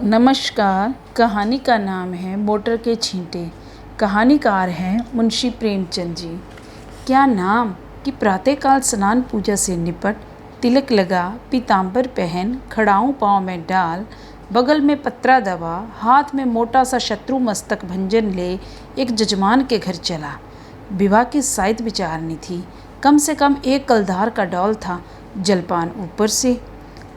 नमस्कार। कहानी का नाम है मोटर के छींटे। कहानीकार हैं मुंशी प्रेमचंद जी। क्या नाम कि प्रातःकाल स्नान पूजा से निपट, तिलक लगा, पीताम्बर पहन, खड़ाऊँ पाँव में डाल, बगल में पत्रा दबा, हाथ में मोटा सा शत्रु मस्तक भंजन ले एक जजमान के घर चला। विवाह की शायद विचारनी थी। कम से कम एक कलदार का डौल था, जलपान ऊपर से।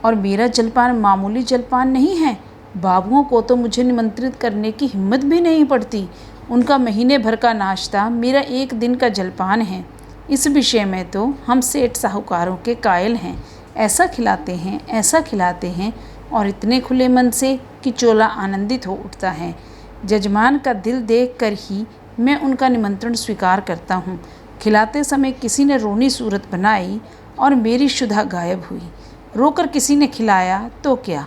और मेरा जलपान मामूली जलपान नहीं है। बाबुओं को तो मुझे निमंत्रित करने की हिम्मत भी नहीं पड़ती। उनका महीने भर का नाश्ता मेरा एक दिन का जलपान है। इस विषय में तो हम सेठ साहूकारों के कायल हैं। ऐसा खिलाते हैं और इतने खुले मन से कि चोला आनंदित हो उठता है। जजमान का दिल देख कर ही मैं उनका निमंत्रण स्वीकार करता हूँ। खिलाते समय किसी ने रोनी सूरत बनाई और मेरी शुदा गायब हुई। रोकर किसी ने खिलाया तो क्या,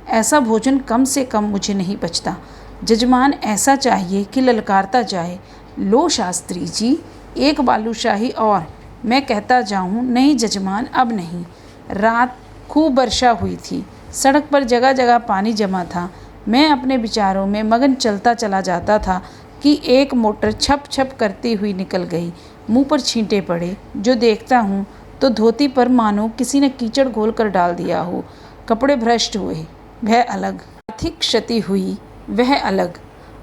ऐसा भोजन कम से कम मुझे नहीं बचता। जजमान ऐसा चाहिए कि ललकारता जाए, लो शास्त्री जी, एक बालूशाही और। मैं कहता जाऊँ, नहीं जजमान अब नहीं। रात खूब वर्षा हुई थी, सड़क पर जगह जगह पानी जमा था। मैं अपने विचारों में मगन चलता चला जाता था कि एक मोटर छप छप करती हुई निकल गई। मुंह पर छींटे पड़े। जो देखता हूँ तो धोती पर मानो किसी ने कीचड़ घोल कर डाल दिया हो। कपड़े भ्रष्ट हुए, वह अलग। आर्थिक क्षति हुई, वह अलग।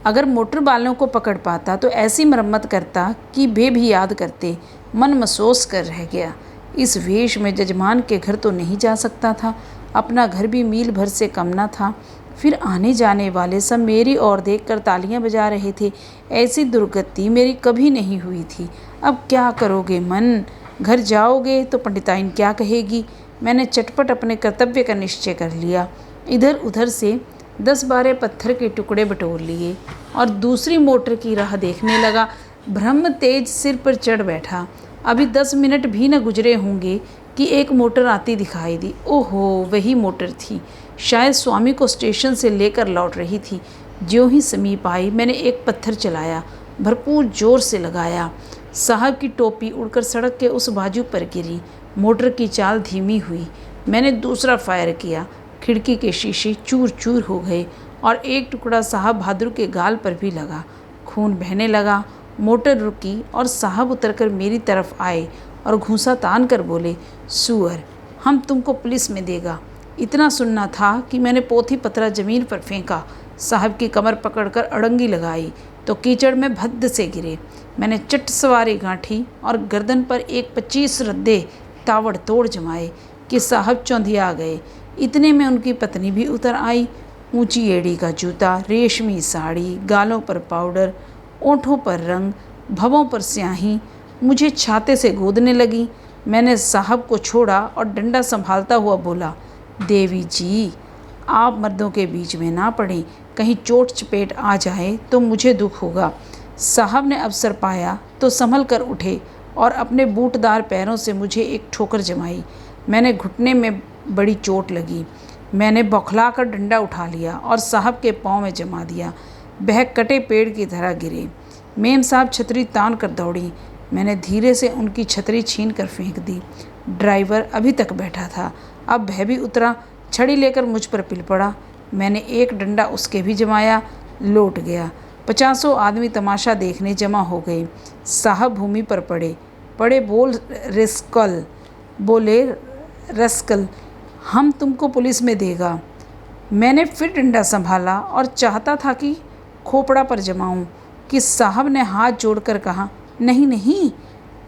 अगर मोटर वालों को पकड़ पाता तो ऐसी मरम्मत करता कि वे भी याद करते। मन महसूस कर रह गया। इस वेश में जजमान के घर तो नहीं जा सकता था। अपना घर भी मील भर से कम न था। फिर आने जाने वाले सब मेरी ओर देखकर तालियां बजा रहे थे। ऐसी दुर्गति मेरी कभी नहीं हुई थी। अब क्या करोगे मन? घर जाओगे तो पंडिताइन क्या कहेगी? मैंने चटपट अपने कर्तव्य का निश्चय कर लिया। इधर उधर से 10-12 पत्थर के टुकड़े बटोर लिए और दूसरी मोटर की राह देखने लगा। ब्रह्म तेज सिर पर चढ़ बैठा। अभी 10 मिनट भी न गुजरे होंगे कि एक मोटर आती दिखाई दी। ओहो, वही मोटर थी। शायद स्वामी को स्टेशन से लेकर लौट रही थी। ज्यों ही समीप आई, मैंने एक पत्थर चलाया, भरपूर जोर से लगाया। साहब की टोपी उड़कर सड़क के उस बाजू पर गिरी। मोटर की चाल धीमी हुई। मैंने दूसरा फायर किया। खिड़की के शीशे चूर चूर हो गए और एक टुकड़ा साहब बहादुर के गाल पर भी लगा। खून बहने लगा। मोटर रुकी और साहब उतरकर मेरी तरफ आए और घूंसा तान कर बोले, सुअर, हम तुमको पुलिस में देगा। इतना सुनना था कि मैंने पोथी पत्रा जमीन पर फेंका। साहब की कमर पकड़कर अड़ंगी लगाई तो कीचड़ में भद्द से गिरे। मैंने चट सवारी गांठी और गर्दन पर एक 25 रद्दे ताबड़तोड़ जमाए कि साहब चौंधिया गए। इतने में उनकी पत्नी भी उतर आई। ऊंची एड़ी का जूता, रेशमी साड़ी, गालों पर पाउडर, ओंठों पर रंग, भवों पर स्याही, मुझे छाते से गोदने लगी। मैंने साहब को छोड़ा और डंडा संभालता हुआ बोला, देवी जी, आप मर्दों के बीच में ना पड़ें। कहीं चोट चपेट आ जाए तो मुझे दुख होगा। साहब ने अवसर पाया तो संभल कर उठे और अपने बूटदार पैरों से मुझे एक ठोकर जमाई। मैंने घुटने में बड़ी चोट लगी। मैंने बौखला कर डंडा उठा लिया और साहब के पाँव में जमा दिया। वह कटे पेड़ की तरह गिरे। मेम साहब छतरी तान कर दौड़ी। मैंने धीरे से उनकी छतरी छीन कर फेंक दी। ड्राइवर अभी तक बैठा था, अब वह भी उतरा। छड़ी लेकर मुझ पर पिल पड़ा। मैंने एक डंडा उसके भी जमाया। लौट गया। 50 आदमी तमाशा देखने जमा हो गए। साहब भूमि पर पड़े बोले रस्कल, हम तुमको पुलिस में देगा। मैंने फिर डंडा संभाला और चाहता था कि खोपड़ा पर जमाऊं कि साहब ने हाथ जोड़कर कहा, नहीं नहीं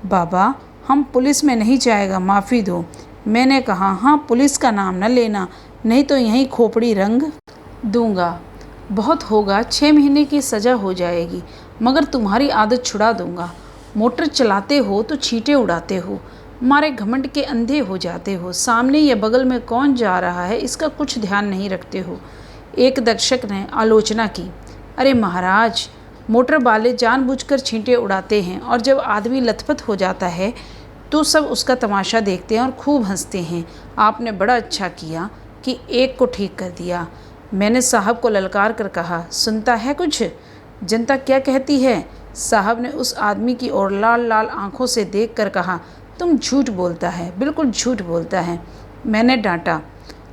बाबा, हम पुलिस में नहीं जाएगा, माफ़ी दो। मैंने कहा, हाँ, पुलिस का नाम न लेना, नहीं तो यहीं खोपड़ी रंग दूंगा। बहुत होगा, 6 महीने की सज़ा हो जाएगी, मगर तुम्हारी आदत छुड़ा दूंगा। मोटर चलाते हो तो छींटे उड़ाते हो, मारे घमंड के अंधे हो जाते हो। सामने या बगल में कौन जा रहा है इसका कुछ ध्यान नहीं रखते हो। एक दर्शक ने आलोचना की, अरे महाराज, मोटर वाले जानबूझकर छींटे उड़ाते हैं और जब आदमी लथपथ हो जाता है तो सब उसका तमाशा देखते हैं और खूब हंसते हैं। आपने बड़ा अच्छा किया कि एक को ठीक कर दिया। मैंने साहब को ललकार कर कहा, सुनता है कुछ? जनता क्या कहती है? साहब ने उस आदमी की ओर लाल लाल आंखों से देखकर कहा, तुम झूठ बोलता है, बिल्कुल झूठ बोलता है। मैंने डांटा,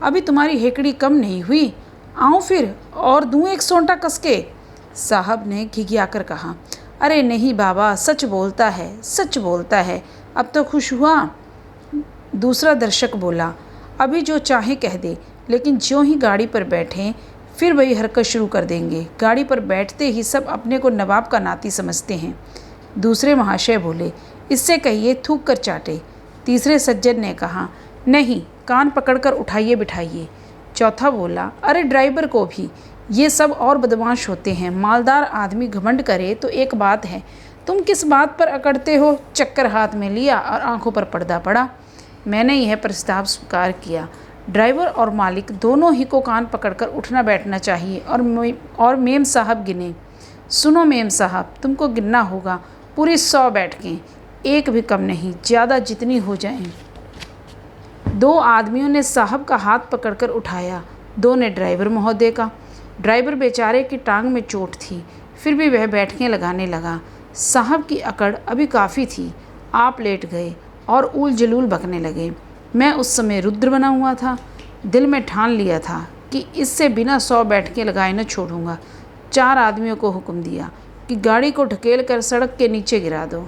अभी तुम्हारी हेकड़ी कम नहीं हुई आऊँ फिर और दूँ एक सोंटा कसके? साहब ने घिघियाकर कहा। अरे नहीं बाबा, सच बोलता है, सच बोलता है। अब तो खुश हुआ? दूसरा दर्शक बोला। अभी जो चाहे कह दे, लेकिन ज्यों ही गाड़ी पर बैठें फिर वही हरकत शुरू कर देंगे। गाड़ी पर बैठते ही सब अपने को नवाब का नाती समझते हैं। दूसरे महाशय बोले, इससे कहिए थूक कर चाटे। तीसरे सज्जन ने कहा, नहीं, कान पकड़कर उठाइए बिठाइए। चौथा बोला, अरे ड्राइवर को भी। ये सब और बदमाश होते हैं। मालदार आदमी घमंड करे तो एक बात है, तुम किस बात पर अकड़ते हो? चक्कर हाथ में लिया और आंखों पर पर्दा पड़ा। मैंने यह प्रस्ताव स्वीकार किया। ड्राइवर और मालिक दोनों ही को कान पकड़कर उठना बैठना चाहिए। और मेम साहब गिने। सुनो मेम साहब, तुमको गिनना होगा। पूरी 100 बैठकें, एक भी कम नहीं, ज़्यादा जितनी हो जाएं। 2 आदमियों ने साहब का हाथ पकड़कर उठाया, 2 ने ड्राइवर महोदय का। ड्राइवर बेचारे की टांग में चोट थी, फिर भी वह बैठकें लगाने लगा। साहब की अकड़ अभी काफ़ी थी। आप लेट गए और ऊल जलूल बकने लगे। मैं उस समय रुद्र बना हुआ था। दिल में ठान लिया था कि इससे बिना 100 बैठकें लगाए न छोड़ूंगा। 4 आदमियों को हुक्म दिया कि गाड़ी को ढकेल कर सड़क के नीचे गिरा दो।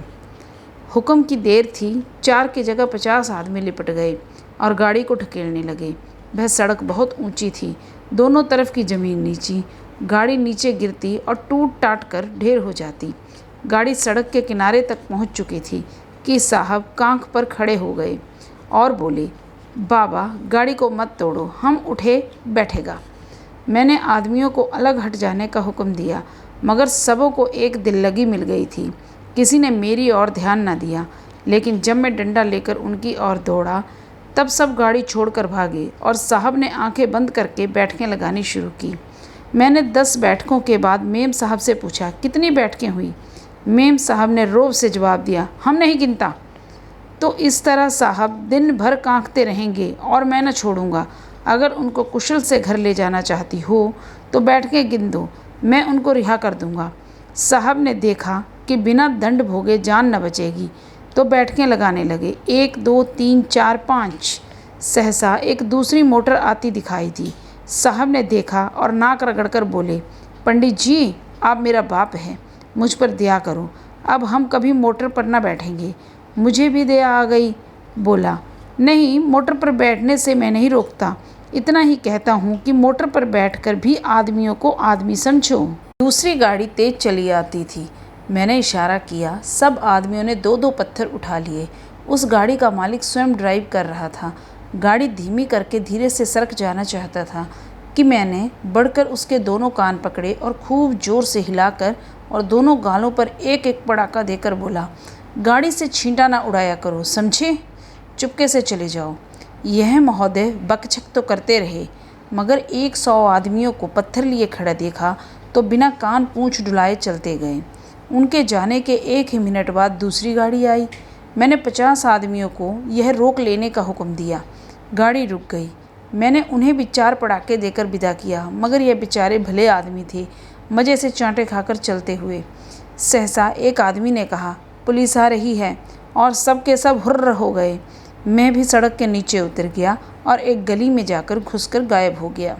हुक्म की देर थी, 4 की जगह 50 आदमी लिपट गए और गाड़ी को ढकेलने लगे। वह सड़क बहुत ऊंची थी, दोनों तरफ की ज़मीन नीची। गाड़ी नीचे गिरती और टूट टाट कर ढेर हो जाती। गाड़ी सड़क के किनारे तक पहुंच चुकी थी कि साहब कांख पर खड़े हो गए और बोले, बाबा गाड़ी को मत तोड़ो, हम उठे बैठेगा। मैंने आदमियों को अलग हट जाने का हुक्म दिया, मगर सबों को एक दिल लगी मिल गई थी। किसी ने मेरी ओर ध्यान न दिया, लेकिन जब मैं डंडा लेकर उनकी ओर दौड़ा तब सब गाड़ी छोड़कर भागे और साहब ने आंखें बंद करके बैठकें लगानी शुरू की। मैंने 10 बैठकों के बाद मेम साहब से पूछा, कितनी बैठकें हुई? मेम साहब ने रोब से जवाब दिया, हम नहीं गिनता। तो इस तरह साहब दिन भर कांखते रहेंगे और मैं न छोड़ूंगा। अगर उनको कुशल से घर ले जाना चाहती हो तो बैठकें गिन दो, मैं उनको रिहा कर दूंगा। साहब ने देखा कि बिना दंड भोगे जान न बचेगी, तो बैठकें लगाने लगे। 1 2 3 4 5। सहसा एक दूसरी मोटर आती दिखाई दी। साहब ने देखा और नाक रगड़कर बोले, पंडित जी, आप मेरा बाप है, मुझ पर दया करो। अब हम कभी मोटर पर न बैठेंगे। मुझे भी दया आ गई। बोला, नहीं, मोटर पर बैठने से मैं नहीं रोकता, इतना ही कहता हूँ कि मोटर पर बैठकर भी आदमियों को आदमी समझो। दूसरी गाड़ी तेज चली आती थी। मैंने इशारा किया। सब आदमियों ने 2-2 पत्थर उठा लिए। उस गाड़ी का मालिक स्वयं ड्राइव कर रहा था। गाड़ी धीमी करके धीरे से सड़क जाना चाहता था कि मैंने बढ़कर उसके दोनों कान पकड़े और खूब जोर से हिलाकर और दोनों गालों पर एक एक पड़ाका देकर बोला, गाड़ी से छींटा ना उड़ाया करो, समझे? चुपके से चले जाओ। यह महोदय बकझक तो करते रहे, मगर 100 आदमियों को पत्थर लिए खड़ा देखा तो बिना कान पूंछ डुलाए चलते गए। उनके जाने के 1 ही मिनट बाद दूसरी गाड़ी आई। मैंने 50 आदमियों को यह रोक लेने का हुक्म दिया। गाड़ी रुक गई। मैंने उन्हें भी 4 पड़ाके देकर विदा किया, मगर यह बेचारे भले आदमी थे, मज़े से चांटे खाकर चलते हुए। सहसा एक आदमी ने कहा, पुलिस आ रही है, और सब के सब हुर्र हो गए। मैं भी सड़क के नीचे उतर गया और एक गली में जाकर घुसकर गायब हो गया।